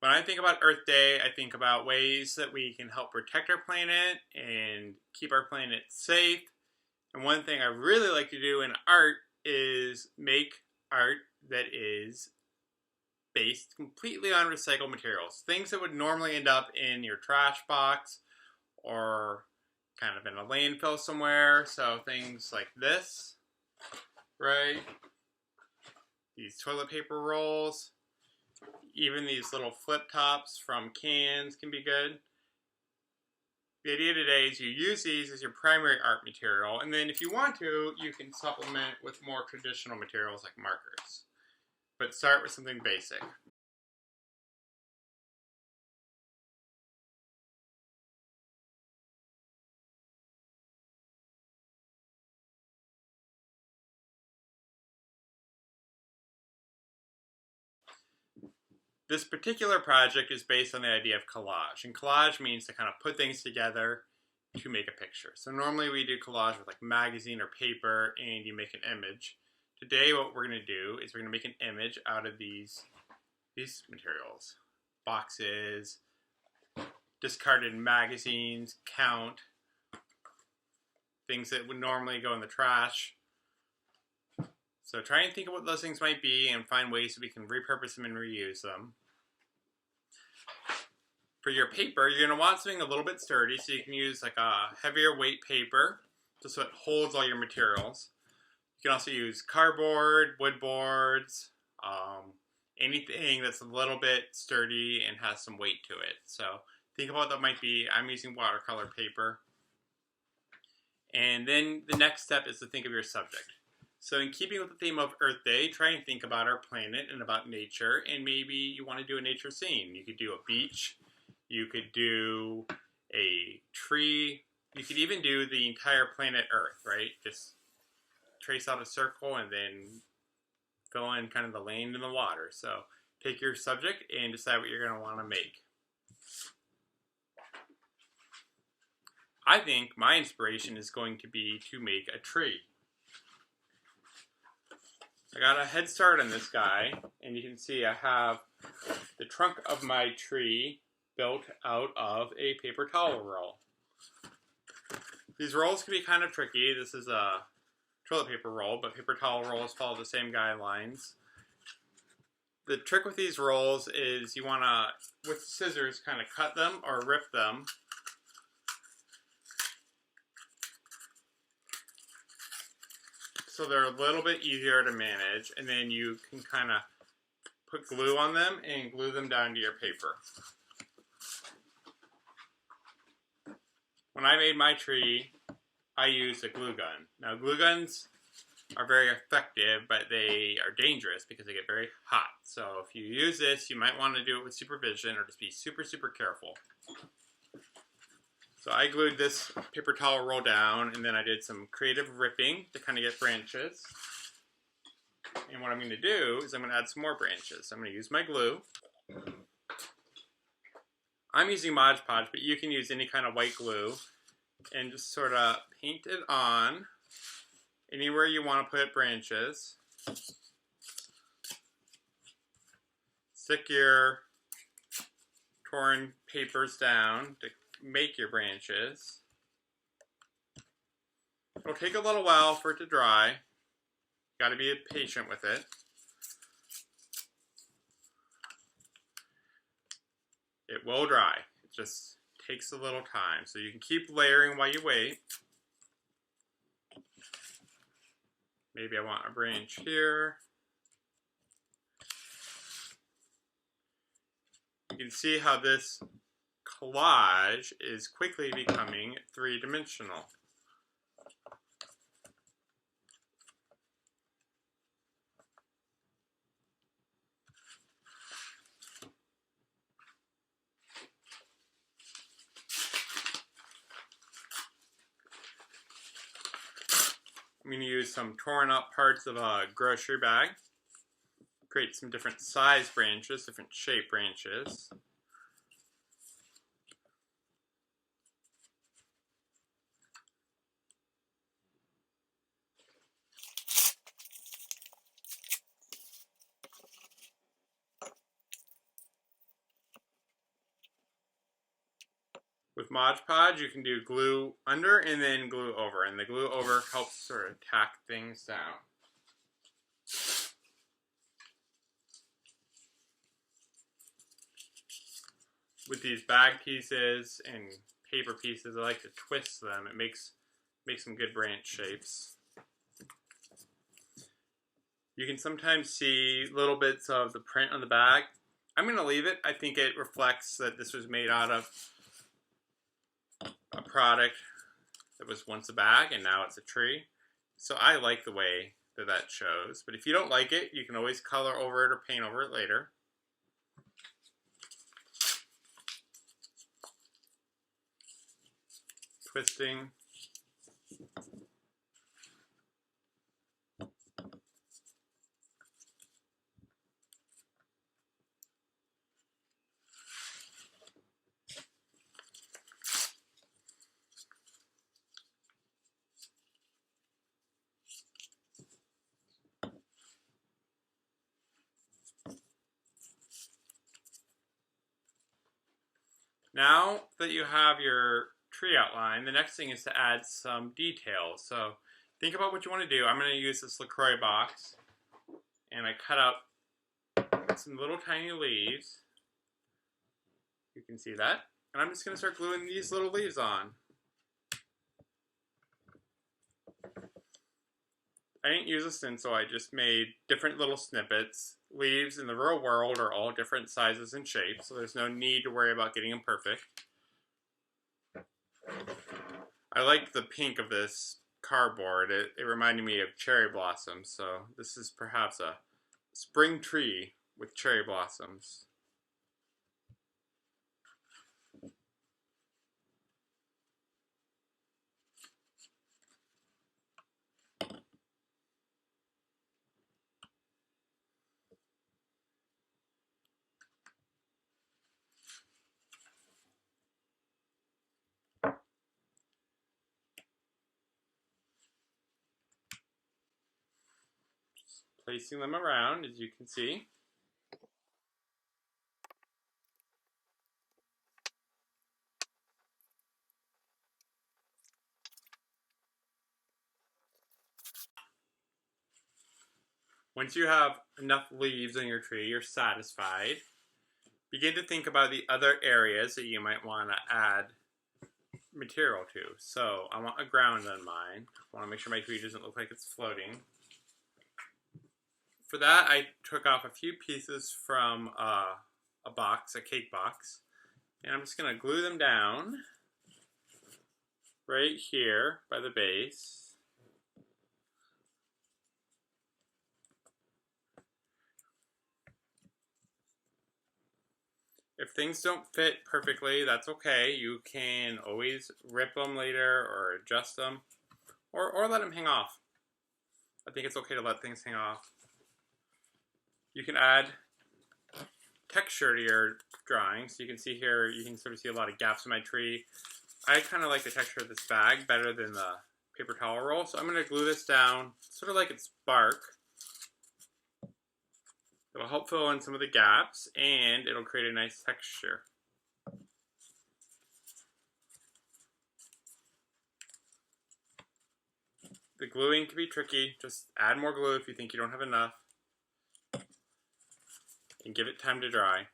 When I think about Earth Day, I think about ways that we can help protect our planet and keep our planet safe. And one thing I really like to do in art is make art that is based completely on recycled materials. Things that would normally end up in your trash box or kind of in a landfill somewhere. So things like this, right? These toilet paper rolls. Even these little flip tops from cans can be good. The idea today is you use these as your primary art material, and then if you want to, you can supplement with more traditional materials like markers. But start with something basic. This particular project is based on the idea of collage, and collage means to kind of put things together to make a picture. So normally we do collage with like magazine or paper, and you make an image. Today what we're going to do is we're going to make an image out of these materials. Boxes, discarded magazines, count, things that would normally go in the trash. So try and think of what those things might be and find ways that we can repurpose them and reuse them. For your paper, you're going to want something a little bit sturdy, so you can use like a heavier weight paper just so it holds all your materials. You can also use cardboard, wood boards, anything that's a little bit sturdy and has some weight to it. So think about what that might be. I'm using watercolor paper. And then the next step is to think of your subject. So in keeping with the theme of Earth Day, try and think about our planet and about nature, and maybe you want to do a nature scene. You could do a beach, you could do a tree, you could even do the entire planet Earth, right? Just trace out a circle and then fill in kind of the land and the water. So take your subject and decide what you're going to want to make. I think my inspiration is going to be to make a tree. I got a head start on this guy, and you can see I have the trunk of my tree built out of a paper towel roll. These rolls can be kind of tricky. This is a toilet paper roll, but paper towel rolls follow the same guidelines. The trick with these rolls is you want to, with scissors, kind of cut them or rip them. So they're a little bit easier to manage, and then you can kind of put glue on them and glue them down to your paper. When I made my tree, I used a glue gun. Now glue guns are very effective, but they are dangerous because they get very hot. So if you use this, you might want to do it with supervision or just be super, super careful. So I glued this paper towel roll down, and then I did some creative ripping to kind of get branches. And what I'm going to do is I'm going to add some more branches. I'm going to use my glue. I'm using Mod Podge, but you can use any kind of white glue and just sort of paint it on anywhere you want to put branches. Stick your torn papers down to make your branches. It'll take a little while for it to dry. Got to be patient with it. It will dry. It just takes a little time. So you can keep layering while you wait. Maybe I want a branch here. You can see how this collage is quickly becoming three-dimensional. I'm going to use some torn up parts of a grocery bag. Create some different size branches, different shape branches. Mod Podge, you can do glue under and then glue over, and the glue over helps sort of tack things down. With these bag pieces and paper pieces, I like to twist them. It makes some good branch shapes. You can sometimes see little bits of the print on the bag. I'm going to leave it. I think it reflects that this was made out of a product that was once a bag and now it's a tree. So I like the way that that shows. But if you don't like it, you can always color over it or paint over it later. Twisting. Now that you have your tree outline, the next thing is to add some details. So think about what you want to do. I'm going to use this LaCroix box, and I cut out some little tiny leaves. You can see that. And I'm just going to start gluing these little leaves on. I didn't use a stencil, I just made different little snippets. Leaves in the real world are all different sizes and shapes, so there's no need to worry about getting them perfect. I like the pink of this cardboard. It reminded me of cherry blossoms, so this is perhaps a spring tree with cherry blossoms. Placing them around, as you can see. Once you have enough leaves on your tree, you're satisfied. Begin to think about the other areas that you might want to add material to. So I want a ground on mine. I want to make sure my tree doesn't look like it's floating. For that, I took off a few pieces from a box, a cake box, and I'm just going to glue them down right here by the base. If things don't fit perfectly, that's okay. You can always rip them later or adjust them or let them hang off. I think it's okay to let things hang off. You can add texture to your drawing. So you can see here, you can sort of see a lot of gaps in my tree. I kind of like the texture of this bag better than the paper towel roll. So I'm going to glue this down sort of like it's bark. It'll help fill in some of the gaps, and it'll create a nice texture. The gluing can be tricky. Just add more glue if you think you don't have enough, and give it time to dry.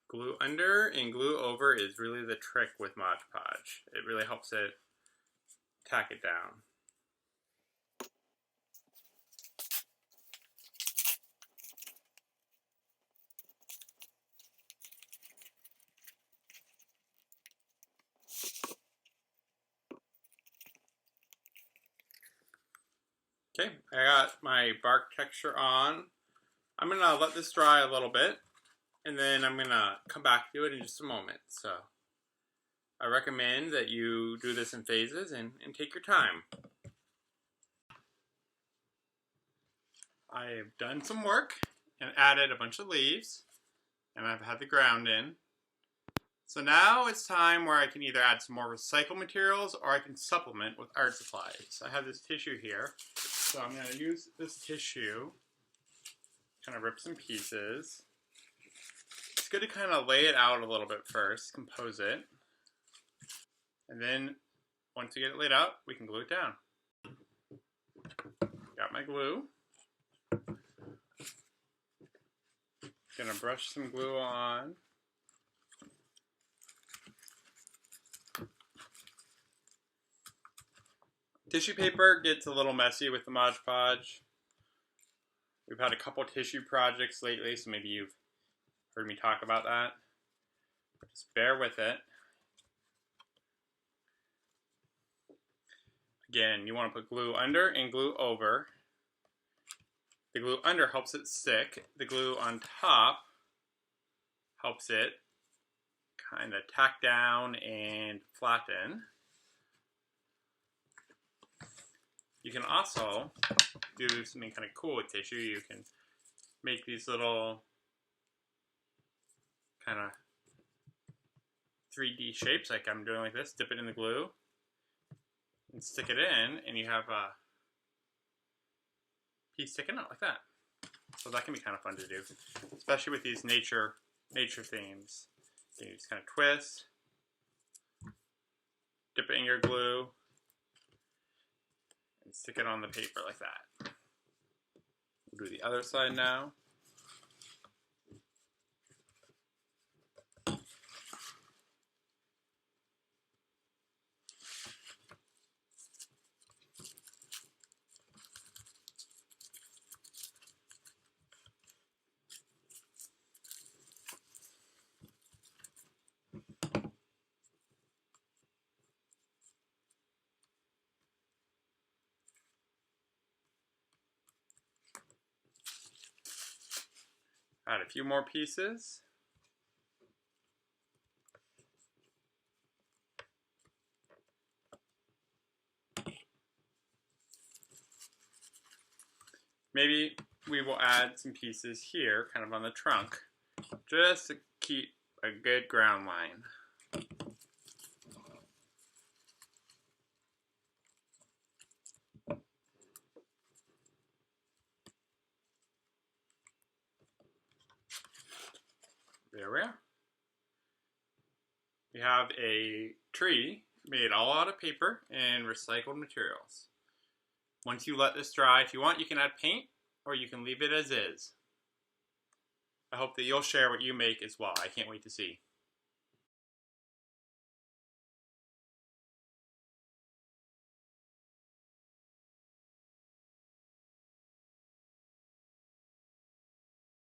Glue under and glue over is really the trick with Mod Podge. It really helps it tack it down. Okay, I got my bark texture on. I'm going to let this dry a little bit, and then I'm going to come back to it in just a moment. So I recommend that you do this in phases and take your time. I've done some work and added a bunch of leaves, and I've had the ground in. So now it's time where I can either add some more recycled materials or I can supplement with art supplies. I have this tissue here, so I'm going to use this tissue, kind of rip some pieces. It's good to kind of lay it out a little bit first, compose it, and then once you get it laid out, we can glue it down. Got my glue. Gonna brush some glue on. Tissue paper gets a little messy with the Mod Podge. We've had a couple tissue projects lately, so maybe you've heard me talk about that. Just bear with it. Again, you want to put glue under and glue over. The glue under helps it stick. The glue on top helps it kind of tack down and flatten. You can also do something kind of cool with tissue. You can make these little kind of 3D shapes like I'm doing like this. Dip it in the glue and stick it in, and you have a piece sticking out like that. So that can be kind of fun to do, especially with these nature themes. You just kind of twist, dip it in your glue, and stick it on the paper like that. We'll do the other side now. Add a few more pieces. Maybe we will add some pieces here, kind of on the trunk, just to keep a good ground line. There we are. We have a tree made all out of paper and recycled materials. Once you let this dry, if you want, you can add paint or you can leave it as is. I hope that you'll share what you make as well. I can't wait to see.